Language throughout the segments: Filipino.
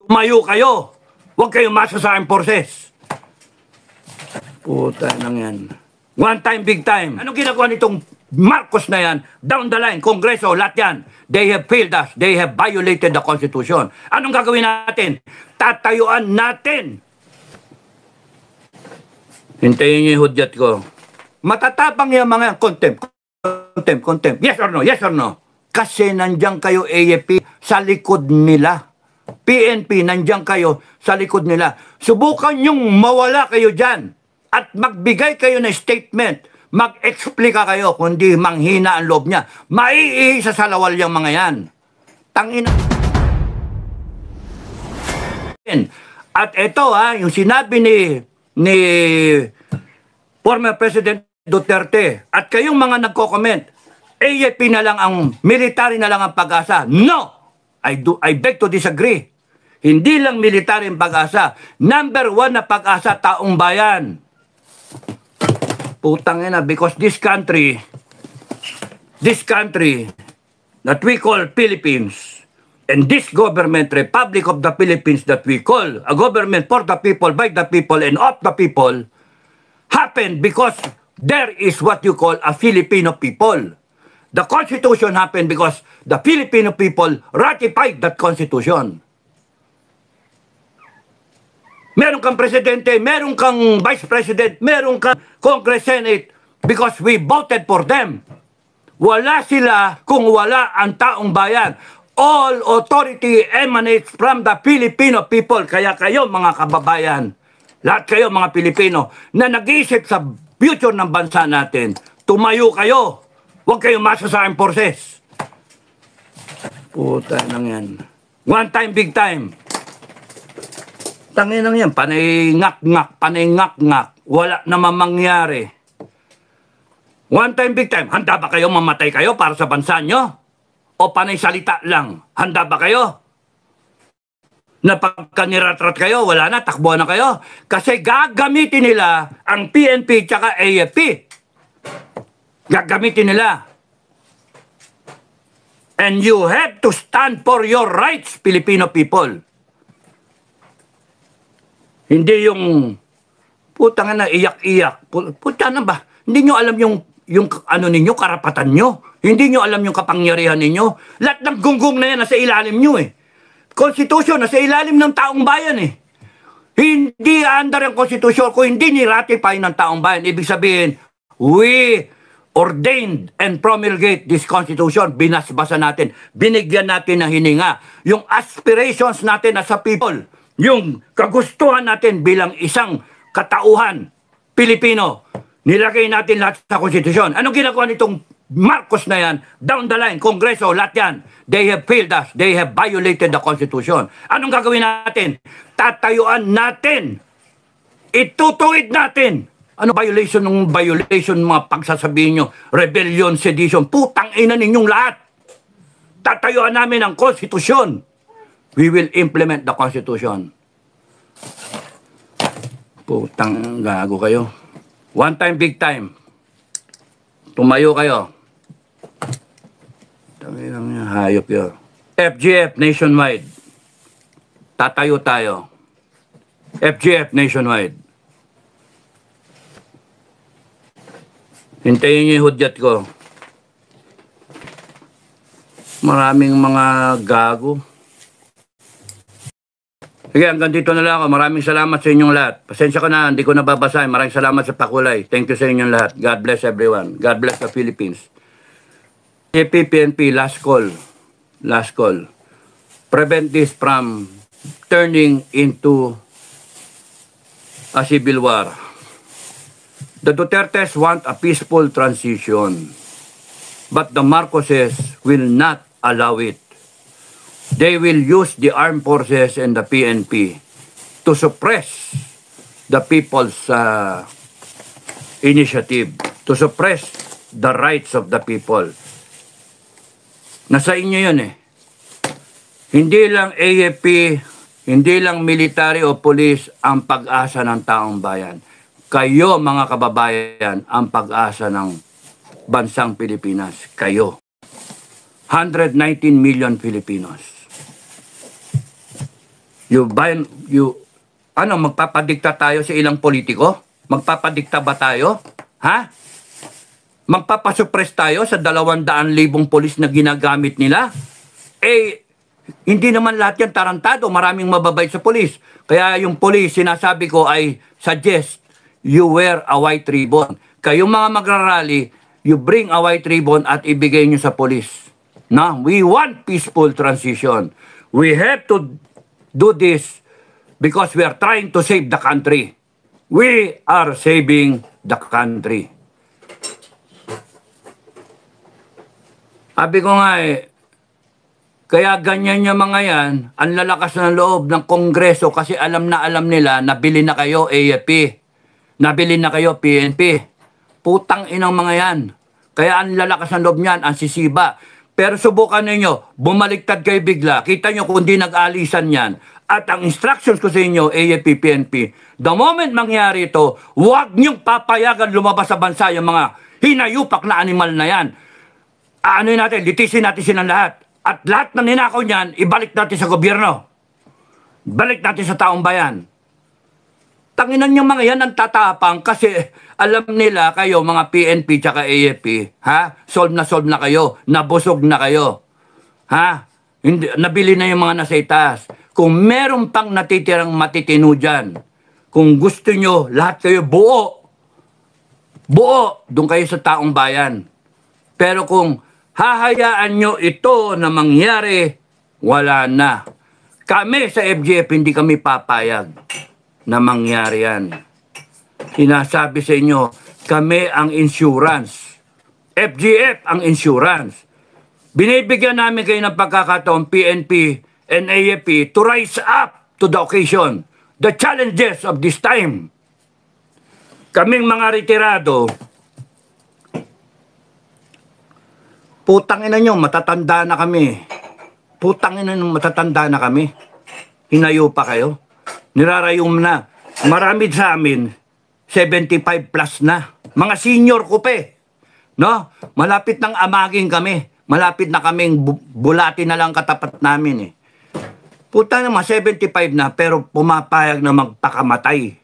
Tumayo kayo. Huwag kayong masa sa aking forces. Puta nang yan. One time, big time. Anong ginagawa nitong Marcos na yan? Down the line, Kongreso, lahat yan. They have failed us. They have violated the Constitution. Anong gagawin natin? Tatayuan natin. Hintayin niyo yung hudyat ko. Matatapang yung mga contempt. Yes or no? Yes or no? Kasi nandiyan kayo AFP sa likod nila. PNP, nandiyan kayo sa likod nila. Subukan yung mawala kayo dyan at magbigay kayo ng statement. Mag-explika kayo kundi manghina ang loob niya. Maiihi sa salawal yung mga yan. Tangina. At ito yung sinabi ni former President Duterte at kayong mga nagko-comment, AFP na lang ang, military na lang ang pag-asa. No! I beg to disagree. Hindi lang military ang pag-asa. Number one na pag-asa, taong bayan. Putang ina, because this country that we call Philippines, and this government, Republic of the Philippines that we call a government for the people, by the people, and of the people, happened because there is what you call a Filipino people. The Constitution happened because the Filipino people ratified that Constitution. Meron kang presidente, meron kang vice president, meron kang Congress, Senate, because we voted for them. Wala sila kung wala ang taong bayan. All authority emanates from the Filipino people. Kaya kayo mga kababayan, lahat kayo mga Pilipino na nag-iisip sa future ng bansa natin, tumayo kayo. Huwag kayong masa sa aking forces. Puta nang yan. One time, big time. Tangin nang yan. Panay ngak-ngak. Wala naman mangyari. One time, big time. Handa ba kayo mamatay kayo para sa bansa nyo? O panay salita lang? Handa ba kayo? Na pagka niratrat kayo, wala na, takbuhan na kayo. Kasi gagamitin nila ang PNP tsaka AFP. Gagamitin nila. And you have to stand for your rights, Filipino people. Hindi yung putang na iyak-iyak. Puta na ba? Hindi nyo alam yung ano ninyo, karapatan nyo. Hindi nyo alam yung kapangyarihan ninyo. Lahat ng gunggong na yan nasa ilalim nyo eh. Constitution nasa ilalim ng taong bayan eh. Hindi under ang Constitution kung hindi ni-ratify ng taong bayan. Ibig sabihin, we ordained and promulgate this Constitution. Binasbasa natin. Binigyan natin ng hininga. Yung aspirations natin as a people. Yung kagustuhan natin bilang isang katauhan Pilipino. Nilagay natin lahat sa Constitution. Anong ginagawa nitong Marcos na yan? Down the line, Kongreso, lahat yan. They have failed us. They have violated the Constitution. Anong gagawin natin? Tatayuan natin. Itutuwid natin. Ano violation ng violation mga pagsasabihin nyo? Rebellion, sedition. Putang ina ninyong lahat. Tatayuan namin ang Constitution. We will implement the Constitution. Putang gago kayo. One time, big time. Tumayo kayo. Tangin lang hayop yun. FGF nationwide. Tatayo tayo. FGF nationwide. Hintayin niyo yung hudyat ko. Maraming mga gago. Sige, hanggang dito na lang ako. Maraming salamat sa inyong lahat. Pasensya ko na, hindi ko nababasahin. Maraming salamat sa pakulay. Thank you sa inyong lahat. God bless everyone. God bless the Philippines. PNP, last call. Last call. Prevent this from turning into a civil war. The Dutertes want a peaceful transition, but the Marcoses will not allow it. They will use the armed forces and the PNP to suppress the people's initiative, to suppress the rights of the people. Nasa inyo yun eh. Hindi lang AFP, hindi lang military o police ang pag-asa ng taong bayan. Kayo mga kababayan ang pag-asa ng bansang Pilipinas. Kayo. 119 million Filipinos. Magpapadikta tayo sa ilang politiko? Magpapadikta ba tayo? Ha? Magpapasuppress tayo sa 200,000 pulis na ginagamit nila? Hindi naman lahat yan tarantado. Maraming mababait sa pulis. Kaya yung pulis, sinasabi ko ay suggest you wear a white ribbon. Kayong mga magrarally, you bring a white ribbon at ibigay nyo sa pulis. No? We want peaceful transition. We have to do this because we are trying to save the country. We are saving the country. Sabi ko nga kaya ganyan yung mga yan, ang lalakas ng loob ng Kongreso kasi alam na alam nila, nabili na kayo AFP, nabili na kayo PNP. Putang inang mga yan. Kaya ang lalakas ng loob niyan, ang sisiba. Pero subukan ninyo, bumaliktad kayo bigla. Kita nyo kung di nag-alisan yan. At ang instructions ko sa inyo, AFP, PNP, the moment mangyari ito, huwag nyong papayagan lumabas sa bansa yung mga hinayupak na animal na yan. Litisin natin silang lahat. At lahat na ninakaw niyan, ibalik natin sa gobyerno. Balik natin sa taong bayan. Tanginan niyo mga yan ang tatapang kasi alam nila kayo, mga PNP tsaka AFP, ha? Solve na kayo. Nabusog na kayo. Ha? Nabili na yung mga nasa itaas. Kung meron pang natitirang matitino dyan, kung gusto nyo, lahat kayo buo, doon kayo sa taong bayan. Pero kung hahayaan nyo ito na mangyari, wala na. Kami sa FGF, hindi kami papayag na mangyari yan. Sinasabi sa inyo, kami ang insurance. FGF ang insurance. Binibigyan namin kayo ng pagkakataon, PNP and AFP, to rise up to the occasion, the challenges of this time. Kaming mga retirado, putang ina nyo, matatanda na kami. Putang ina nyo, matatanda na kami. Hinayo pa kayo. Nirarayom na. Marami sa amin, 75 plus na. Mga senior ko pa no? Malapit nang amagin kami. Malapit na kaming bulati na lang katapat namin Putang naman, 75 na, pero pumapayag na magpakamatay.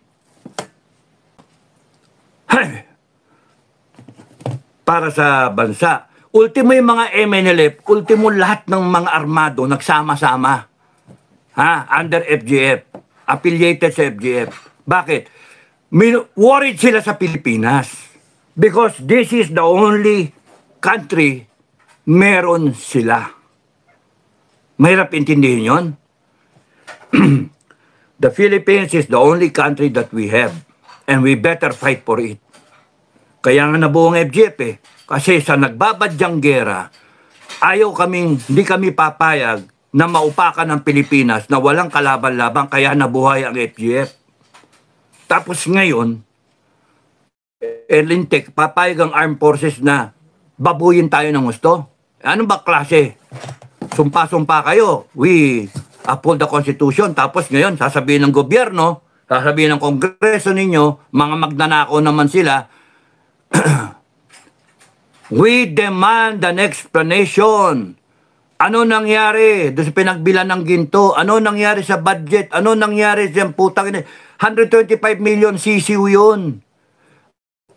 Para sa bansa. Ultimo yung mga MNLF, ultimo lahat ng mga armado nagsama-sama. Under FGF. Affiliated sa FGF. Bakit? Worried sila sa Pilipinas. Because this is the only country meron sila. Mahirap intindihin yun. The Philippines is the only country that we have. And we better fight for it. Kaya nga nabuong FGF Kasi sa nagbabadyang gera, hindi kami papayag na maupakan ng Pilipinas na walang kalaban-laban kaya nabuhay ang FGF. Tapos ngayon, lintik, papayag ang armed forces na babuyin tayo ng gusto. Ano ba klase? Sumpa-sumpa kayo. We uphold the Constitution. Tapos ngayon, sasabihin ng gobyerno, sasabihin ng Kongreso ninyo, mga magnanakaw naman sila, we demand an explanation. Ano nangyari doon sa pinagbilan ng ginto? Ano nangyari sa budget? Ano nangyari sa putang ina? 125 million CCU yun.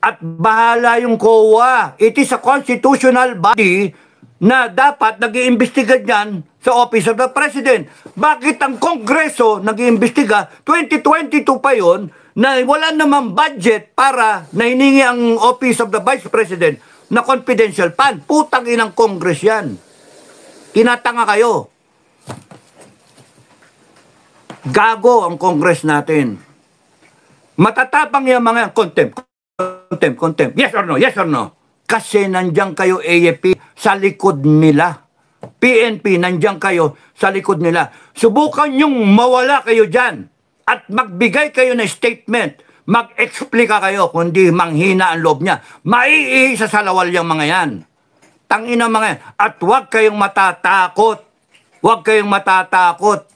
At bahala yung COA. It is a constitutional body na dapat nag-iimbestiga dyan sa Office of the President. Bakit ang Kongreso nag-iimbestiga? 2022 pa yun na wala namang budget para nahiningi ang Office of the Vice President na confidential fund. Putang inang Congress yan. Tinatanga kayo. Gago ang Congress natin. Matatapang yung mga contempt. Yes or no? Yes or no? Kasi nandiyan kayo AFP sa likod nila. PNP, nandiyan kayo sa likod nila. Subukan yung mawala kayo dyan at magbigay kayo ng statement. Mag-explika kayo kundi manghina ang loob niya. Maiihi sa salawal yung mga yan. Tangina mga yan. At huwag kayong matatakot. Huwag kayong matatakot.